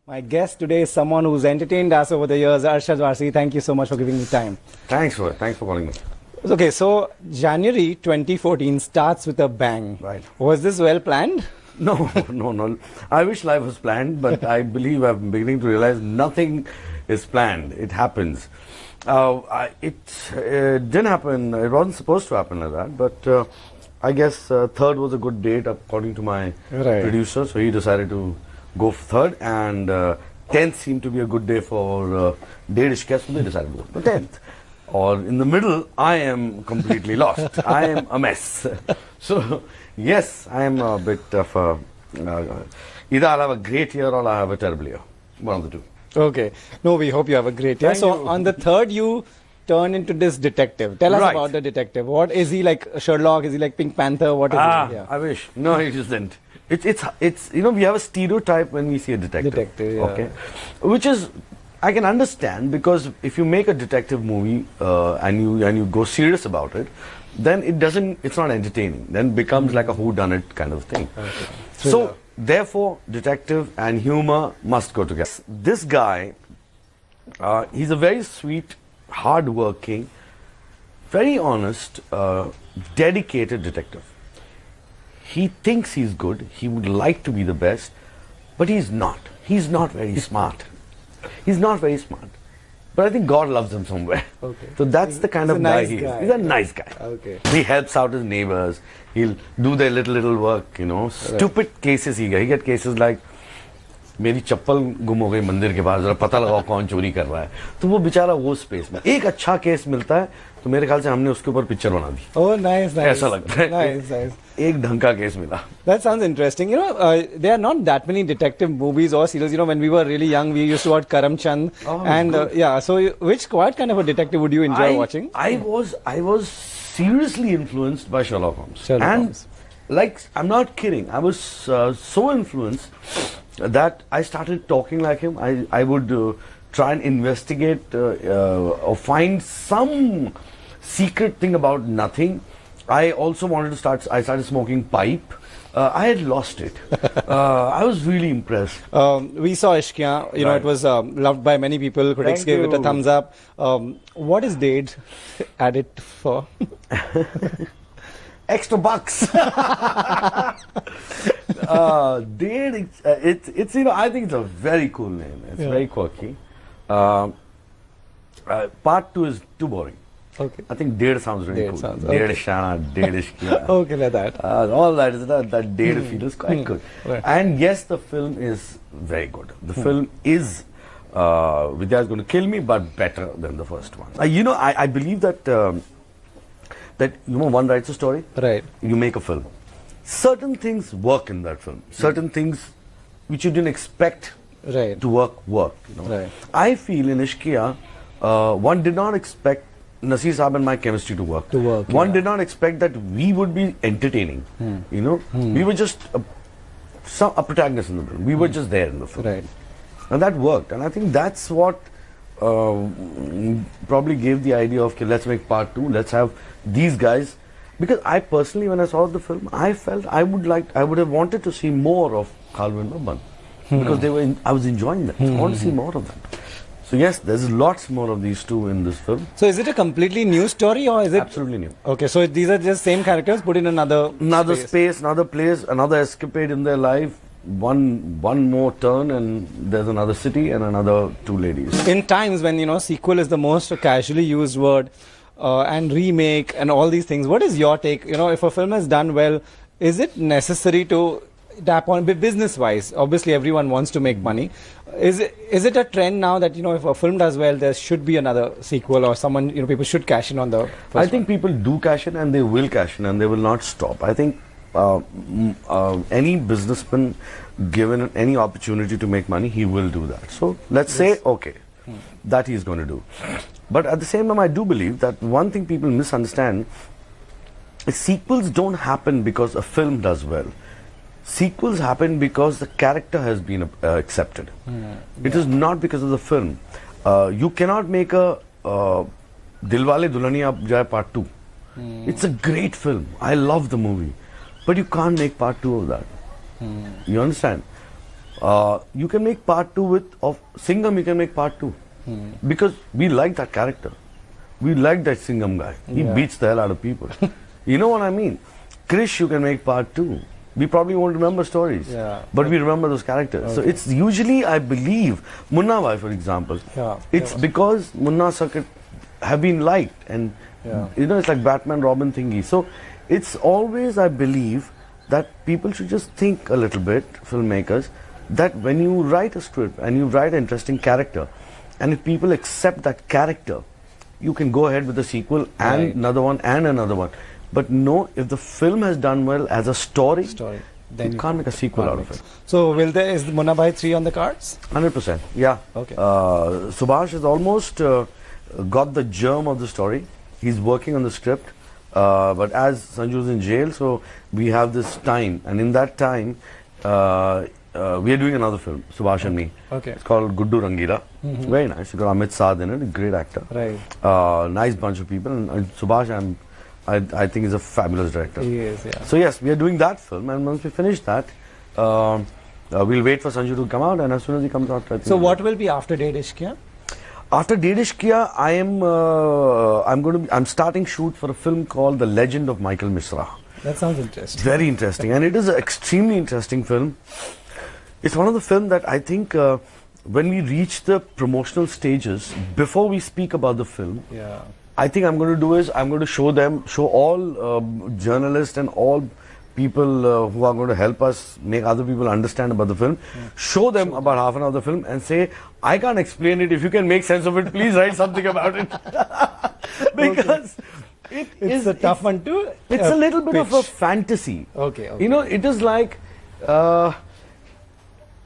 My guest today is someone who's entertained us over the years, Arshad Warsi. Thank you so much for giving me time. Thanks for calling me. Okay, so January 2014 starts with a bang. Right. Was this well planned? No. I wish life was planned, but I believe I'm beginning to realize nothing is planned. It happens. It didn't happen. It wasn't supposed to happen like that, but I guess third was a good date according to my producer, so he decided to go for third, and 10th seemed to be a good day for date ishq, so they decided to go for 10th. Or in the middle, I am completely lost. I am a mess. So, yes, I am a bit of a... either I'll have a great year or I'll have a terrible year. One of the two. Okay. No, we hope you have a great year. So, on the third, you turn into this detective. Tell us about the detective. What is he like? Sherlock? Is he like Pink Panther? What is he? Yeah. I wish. No, he isn't. It's you know, we have a stereotype when we see a detective. Yeah. Okay, which is, I can understand, because if you make a detective movie and you go serious about it, then it's not entertaining. Then it becomes like a whodunit kind of thing. Okay. So therefore, detective and humor must go together. This guy, he's a very sweet, hard-working, very honest, dedicated detective. He thinks he's good, he would like to be the best, but he's not. He's not very smart. He's not very smart. But I think God loves him somewhere. Okay. So that's the kind of guy he is. He's a nice guy. Okay. He helps out his neighbors. He'll do their little work, you know. Stupid cases he get cases like, मेरी चप्पल गुम हो गई मंदिर के पास, जरा पता लगाओ कौन चोरी कर रहा है. तो वो बेचारा वो स्पेस में एक अच्छा केस मिलता है, तो मेरे ख्याल से हमने उसके ऊपर पिक्चर बना दी. Oh, nice. ऐसा लगता है. Nice. एक ढंग का केस मिला. That sounds interesting. You know, there are not that many detective movies or serials. You know, when we were really young, we used to watch Karam Chand. Oh, and yeah, so what kind of a detective would you enjoy watching? I was seriously influenced by Sherlock Holmes. Holmes. Like, I'm not kidding. I was so influenced that I started talking like him. I would try and investigate or find some secret thing about nothing. I also wanted to I started smoking pipe. I had lost it. I was really impressed. We saw Ishqiyan. You know, it was loved by many people. Critics gave it a thumbs up. What is Dade added for? Extra bucks. Dade, it's you know, I think it's a very cool name. It's very quirky. Part 2 is too boring. Okay. I think Dade sounds really cool. Dade Shana, Dade Ishqiyan. Okay, like that. All that Dade feels quite good. Right. And yes, the film is very good. The film is, Vidya is going to kill me, but better than the first one. You know, I believe that, that, you know, one writes a story, right? You make a film. Certain things work in that film. Certain things which you didn't expect to work. You know? Right. I feel in Ishqiyan, one did not expect Nasir Saab and my chemistry to work. One did not expect that we would be entertaining. You know, we were just a protagonist in the film. We were just there in the film. Right. And that worked. And I think that's what probably gave the idea of, okay, let's make part 2. Let's have these guys. Because I personally, when I saw the film, I felt I would have wanted to see more of Khalid and Babban. Because I was enjoying that. I want to see more of that. So yes, there's lots more of these two in this film. So is it a completely new story, or is it absolutely new? Okay, so these are just same characters put in another space, another place, another escapade in their life. One more turn, and there's another city and another 2 ladies. In times when, you know, sequel is the most casually used word, and remake and all these things, what is your take? You know, if a film has done well, is it necessary to tap on business-wise? Obviously, everyone wants to make money. Is it a trend now that, you know, if a film does well, there should be another sequel, or someone, you know, people should cash in on the first I think people do cash in, and they will cash in, and they will not stop. I think any businessman given any opportunity to make money, he will do that. So let's say, okay, that he's going to do. But at the same time, I do believe that one thing people misunderstand is sequels don't happen because a film does well. Sequels happen because the character has been accepted. It is not because of the film. You cannot make a Dilwale Dulhaniya Ab Jaye Part 2. It's a great film. I love the movie. But you can't make Part 2 of that. You understand? You can make part 2 of Singham, you can make part 2. Because we like that character. We like that Singham guy. He beats the hell out of people. You know what I mean? Krish, you can make part 2. We probably won't remember stories, but we remember those characters. Okay. So it's usually, I believe, Munna Bhai, for example. It's because Munna Circuit have been liked, and you know, it's like Batman Robin thingy. So it's always, I believe, that people should just think a little bit, filmmakers, that when you write a script and you write an interesting character, and if people accept that character, you can go ahead with a sequel and another one and another one. But no, if the film has done well as a story, then you can't make a sequel out of it. So is the Munna Bhai 3 on the cards? 100%, yeah. Okay. Subhash has almost got the germ of the story. He's working on the script. But as Sanju's in jail, so we have this time. And in that time, we are doing another film, Subhash and me. Okay. It's called Guddu Rangira. Very nice. You got Amit Saad in it, a great actor. Right. Nice bunch of people. And Subhash, I think he's a fabulous director. He is, yeah. So yes, we are doing that film, and once we finish that, we'll wait for Sanju to come out, and as soon as he comes out, I think. So what will be after Ded Ishq Kiya? After Ded Ishq Kiya, I'm starting shoot for a film called The Legend of Michael Misra. That sounds interesting. Very interesting, and it is an extremely interesting film. It's one of the films that I think when we reach the promotional stages, before we speak about the film, I think I'm going to do is I'm going to show all journalists and all people who are going to help us make other people understand about the film, show them about half an hour of the film and say, I can't explain it. If you can make sense of it, please write something about it. Because it's a tough one too. It's a little bit of a fantasy. Okay. You know, it is like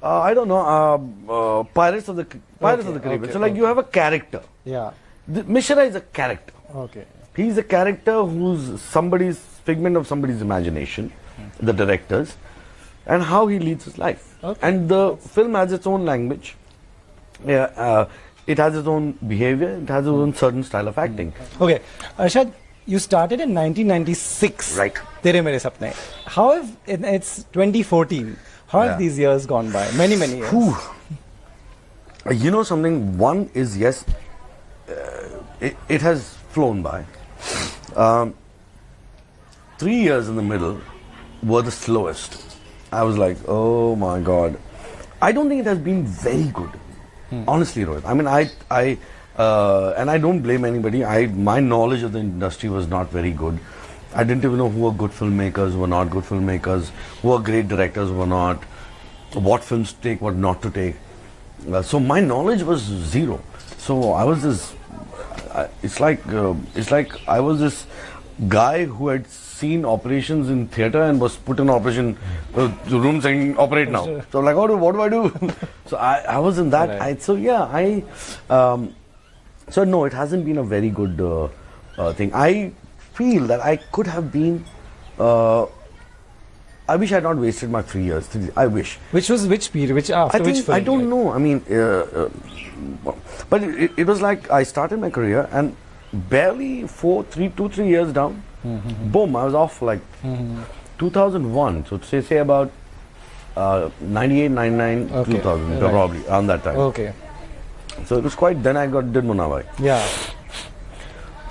I don't know, Pirates of the Caribbean. So like you have a character. Yeah. Mishra is a character. Okay. He's a character who's somebody's figment of somebody's imagination, the director's, and how he leads his life. Okay. And the film has its own language. It has its own behavior. It has its own certain style of acting. Okay. Arshad, you started in 1996. Right. Tere Mere Sapne. How have, it's 2014. How have these years gone by? Many years. Whew. You know something? One is, yes, it has flown by. 3 years in the middle were the slowest. I was like, oh my God. I don't think it has been very good. Honestly, Rohit. I mean, and I don't blame anybody. My knowledge of the industry was not very good. I didn't even know who were good filmmakers, who were not good filmmakers, who were great directors, who were not, what films to take, what not to take. So my knowledge was zero. So I was this, it's like I was this guy who had seen operations in theatre and was put in operation, the room saying, operate now. So I'm like, what do I do? So I was in that. Right. So no, it hasn't been a very good thing. I feel that I could have been, I wish I had not wasted my 3 years. I wish. Which period? Which film? I don't know. I mean, but it was like I started my career and barely 2-3 years down, boom, I was off like 2001. So say about 98, 99, 2000, probably around that time. Okay. So it was quite. Then I did Munna Bhai. Yeah.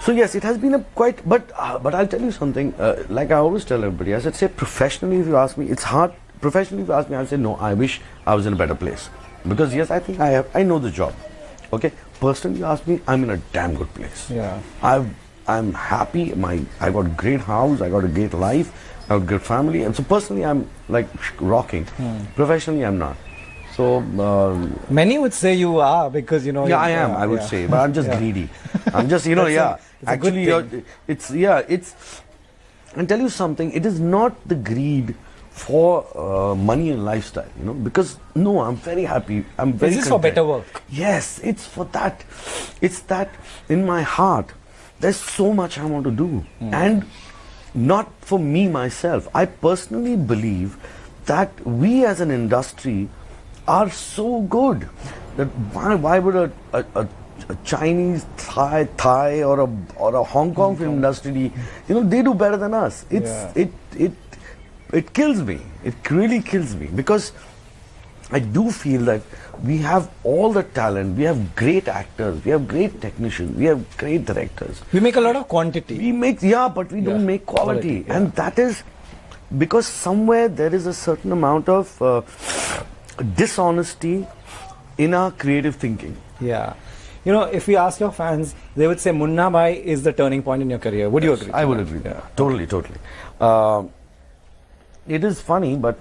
So yes, it has been a quite. But I'll tell you something. Like I always tell everybody, I said, say professionally, if you ask me, it's hard. Professionally, if you ask me, I'll say no. I wish I was in a better place. Because yes, I think I know the job. Okay. Personally, you ask me, I'm in a damn good place. Yeah. I'm happy. I got a great house. I got a great life. I got a good family. And so personally, I'm like rocking. Professionally, I'm not. So many would say you are because you know. Yeah, I am. I would say, but I'm just greedy. I'm just actually, it's. And tell you something. It is not the greed for money and lifestyle, you know, because no, I'm very happy. I'm very. This is for better work. Yes, it's for that. It's that in my heart. There's so much I want to do, and not for me myself. I personally believe that we as an industry are so good that why would a Chinese, Thai or a Hong Kong film industry, you know, they do better than us. It kills me. It really kills me because I do feel that we have all the talent, we have great actors, we have great technicians, we have great directors. We make a lot of quantity. We make, yeah, but we don't make quality. Yeah. And that is because somewhere there is a certain amount of dishonesty in our creative thinking. Yeah. You know, if we ask your fans, they would say Munna Bhai is the turning point in your career. Would you agree? I would agree. Yeah. Totally, totally. It is funny, but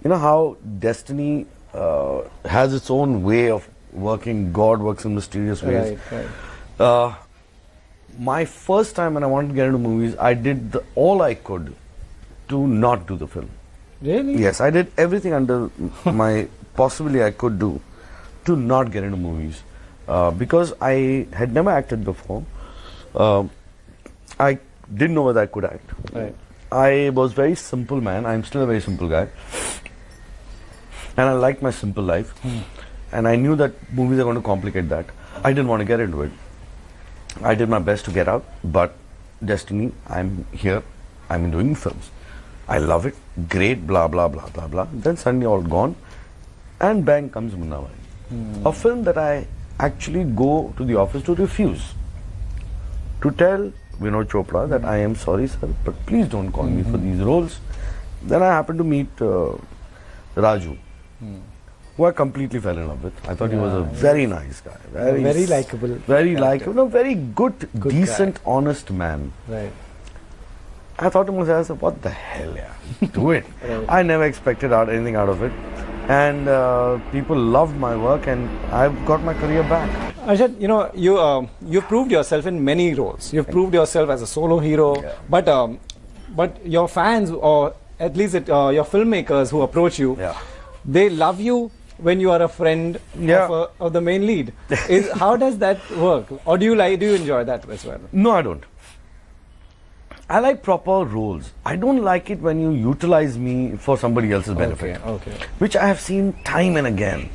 you know how destiny has its own way of working. God works in mysterious ways. Right, right. My first time when I wanted to get into movies, I did all I could to not do the film. Really? Yes, I did everything under my possibly I could do to not get into movies because I had never acted before. I didn't know whether I could act. Right. I was very simple man. I'm still a very simple guy. And I liked my simple life. And I knew that movies are going to complicate that. I didn't want to get into it. I did my best to get out, but destiny, I'm here, I'm doing films. I love it, great, blah, blah, blah, blah, blah. Then suddenly all gone, and bang comes Munna Bhai. A film that I actually go to the office to refuse. To tell Vinod Chopra that I am sorry, sir, but please don't call me for these roles. Then I happened to meet Raju, who I completely fell in love with. I thought he was a very nice guy. Very likable. Very likable. No, very good decent, guy. Honest man. Right. I thought to myself, what the hell, yeah, do it. Right. I never expected anything out of it. And people loved my work and I've got my career back. Arshad, you know, you proved yourself in many roles. You've proved yourself as a solo hero, but your fans, or at least your filmmakers who approach you, they love you when you are a friend of the main lead. How does that work? Or do you enjoy that as well? No, I don't. I like proper roles. I don't like it when you utilize me for somebody else's benefit. Okay. Which I have seen time and again.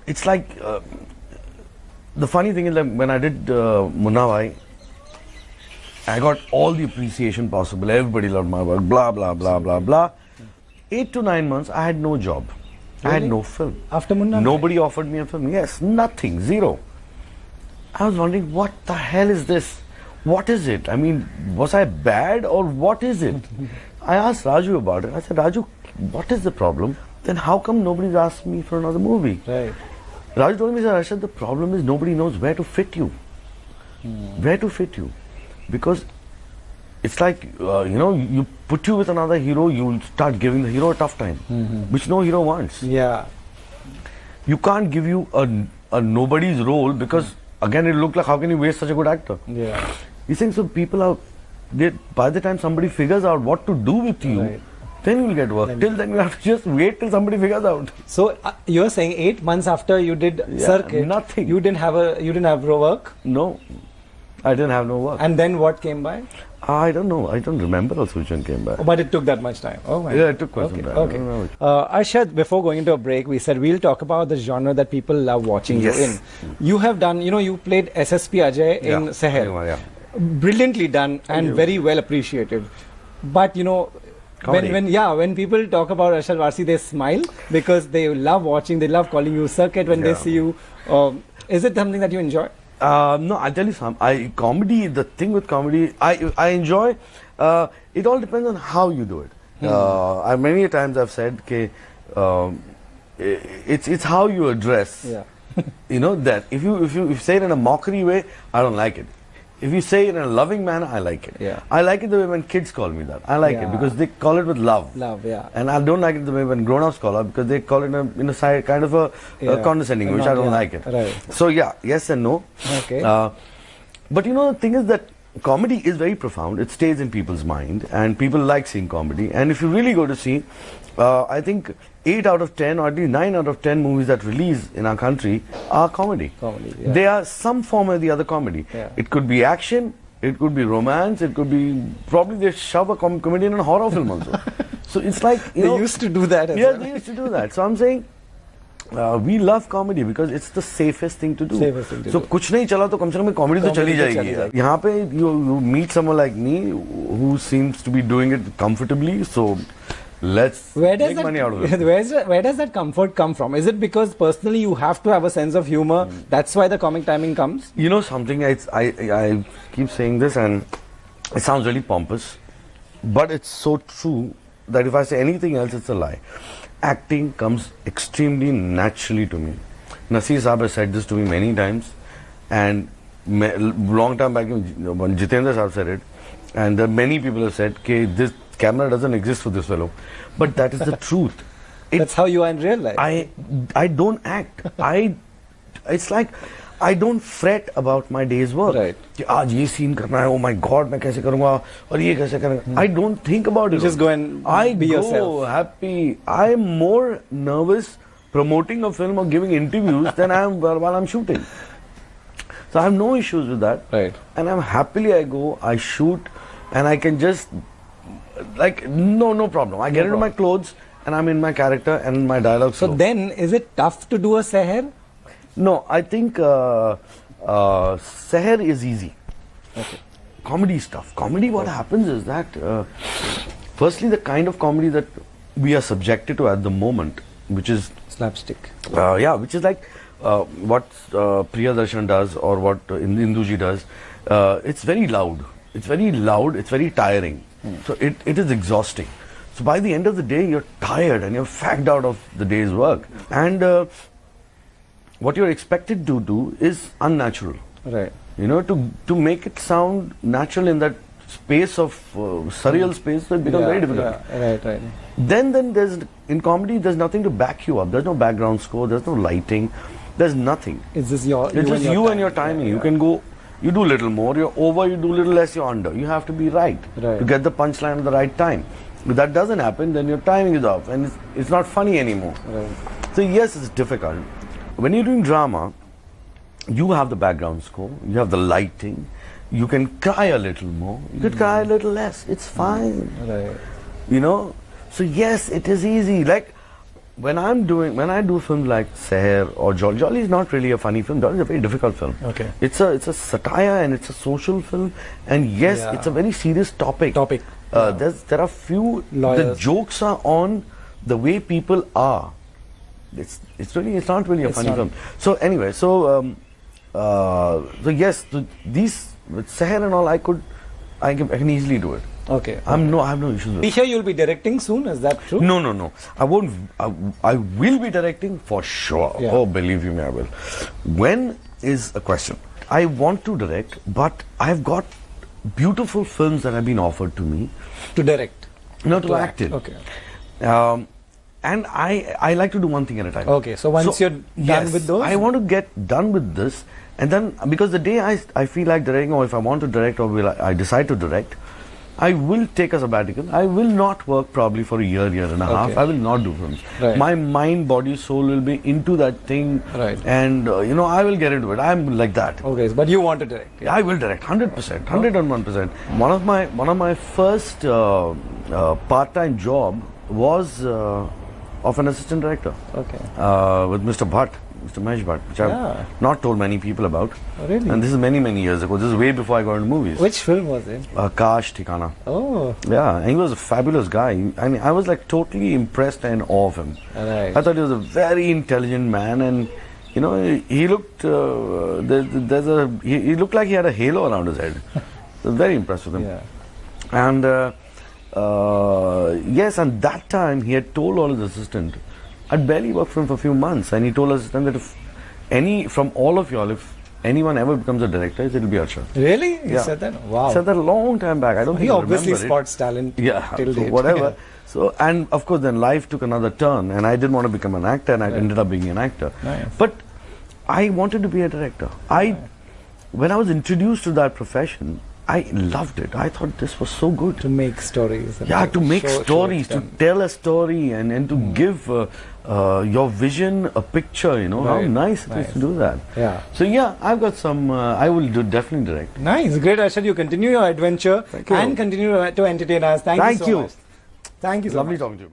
It's like the funny thing is that when I did Munna Bhai, I got all the appreciation possible. Everybody loved my work. Blah blah blah blah blah. 8 to 9 months, I had no job. Really? I had no film. After Munna Bhai? Nobody offered me a film. Yes, nothing, zero. I was wondering, what the hell is this? What is it? I mean, was I bad or what is it? I asked Raju about it. I said, Raju, what is the problem? Then how come nobody's asked me for another movie? Right. Raju told me, I said, the problem is nobody knows where to fit you. Where to fit you. Because it's like, you put you with another hero, you'll start giving the hero a tough time, which no hero wants. Yeah. You can't give you a nobody's role because, again, it looked like, how can you waste such a good actor? Yeah. You think so people are, by the time somebody figures out what to do with you, then you will get work. Till then you have to just wait till somebody figures out. So you're saying 8 months after you did Circuit, nothing. You didn't have work? No, I didn't have no work. And then what came by? I don't know. I don't remember also which one came by. Oh, but it took that much time. Oh my. Yeah, it took quite some time. Okay. Arshad, before going into a break, we said we'll talk about the genre that people love watching you in. You have done, you played SSP Ajay in Seher. Brilliantly done and very well appreciated. But when people talk about Arshad Warsi, they smile because they love watching, they love calling you Circuit when they see you. Is it something that you enjoy? No, I'll tell you something. Comedy, the thing with comedy, I enjoy. It all depends on how you do it. Many times I've said, it's how you address. Yeah. That if you say it in a mockery way, I don't like it. If you say it in a loving manner, I like it. Yeah. I like it the way when kids call me that. I like it because they call it with love. Love, yeah. And I don't like it the way when grown-ups call it because they call it in a side, kind of a condescending way, which I don't like it. Right. So yes and no. Okay. But the thing is that comedy is very profound. It stays in people's mind and people like seeing comedy. And if you really go to see, I think 8 out of 10 or at least 9 out of 10 movies that release in our country are comedy. They are some form or the other comedy. It could be action, it could be romance, it could be probably they shove a comedian in a horror film also. So it's like they used to do that as well. They used to do that. So I'm saying we love comedy because it's the safest thing to do. So कुछ नहीं चला तो कम से कम comedy तो चली जाएगी. यहाँ पे you meet someone like me who seems to be doing it comfortably. So Let's Where does make that, money out of it. where does that comfort come from? Is it because personally you have to have a sense of humor? That's why the comic timing comes? You know something, I keep saying this and it sounds really pompous, but it's so true that if I say anything else, it's a lie. Acting comes extremely naturally to me. Nasir Saab has said this to me many times, and long time back when Jitendra Saab said it, and many people have said, okay, this camera doesn't exist for this fellow. But that is the truth. That's how you are in real life. I don't act. It's like I don't fret about my day's work. Right. कि आज ये scene करना है, oh my God, मैं कैसे करूँगा और ये कैसे करूँगा. I don't think about it. You just go and be yourself. Happy. I'm more nervous promoting a film or giving interviews than I am while I'm shooting. So I have no issues with that. Right. And I'm happily I go, I shoot, and I can just like no problem. I get into my clothes and I'm in my character and my dialogue. So then, is it tough to do a seher? No, I think seher is easy. Okay. Comedy stuff. Comedy, what happens is that firstly the kind of comedy that we are subjected to at the moment, which is Slapstick. which is like what Priyadarshan does or what Induji does. It's very loud. It's very loud. It's very tiring. So it is exhausting. So by the end of the day, you're tired and you're fagged out of the day's work. And what you're expected to do is unnatural. Right. You know, to make it sound natural in that space of surreal space, so it becomes very difficult. Yeah. Right. Then there's, in comedy, there's nothing to back you up. There's no background score. There's no lighting. There's nothing. It's just you and your timing. You can go. You do a little more. You're over. You do a little less. You're under. You have to be right to get the punchline at the right time. If that doesn't happen, then your timing is off, and it's not funny anymore. Right. So yes, it's difficult. When you're doing drama, you have the background score. You have the lighting. You can cry a little more. You could cry a little less. It's fine. Right. You know. So yes, it is easy. Like when I do films like Seher or Jolly. Jolly is not really a funny film. Jolly is a very difficult film. Okay. It's a satire and it's a social film. And yes, it's a very serious topic. There are few. Lawyers. The jokes are on the way people are. It's not really a funny film. So anyway, so yes, these with Seher and all, I can easily do it. Okay. I have no issues with it. We hear you'll be directing soon. Is that true? No. I won't. I will be directing for sure. Yeah. Oh, believe you me, I will. When is a question. I want to direct, but I've got beautiful films that have been offered to me. To direct? Not to act in. Okay. And I like to do one thing at a time. Okay, so once you're done with those? I want to get done with this, and then because the day I feel like directing, or if I want to direct, or I decide to direct, I will take a sabbatical. I will not work probably for a year and a half. I will not do films. Right. My mind, body, soul will be into that thing, and I will get into it. I'm like that. Okay, but you want to direct? Yeah. I will direct 100%, 101%. One of my first part-time job was of an assistant director. Okay. With Mr. Mahesh Bhatt, which I've not told many people about. Oh, really? And this is many years ago. This is way before I got into movies. Which film was it? Kash Thikana. Oh. Yeah, and he was a fabulous guy. I mean, I was like totally impressed and awe of him. Right. I thought he was a very intelligent man, and he looked. He looked like he had a halo around his head. I was very impressed with him. Yeah. And yes, and that time he had told all his assistant. I'd barely worked for him for a few months, and he told us that if from all of y'all, if anyone ever becomes a director, it'll be Arshad. Really? He said that? Wow. He said that a long time back. I don't think he obviously remember spots talent. Yeah, till so date. whatever. So, and of course, then life took another turn, and I didn't want to become an actor, and I ended up being an actor. Nice. But I wanted to be a director. When I was introduced to that profession, I loved it. I thought this was so good. To make stories. To make stories, to tell a story, and to give your vision a picture, how nice it is to do that. Yeah. So yeah, I've got some, I will definitely direct. Nice, great Arshad, you continue your adventure and continue to entertain us. Thank you so much. Thank you so Lovely much. talking to you.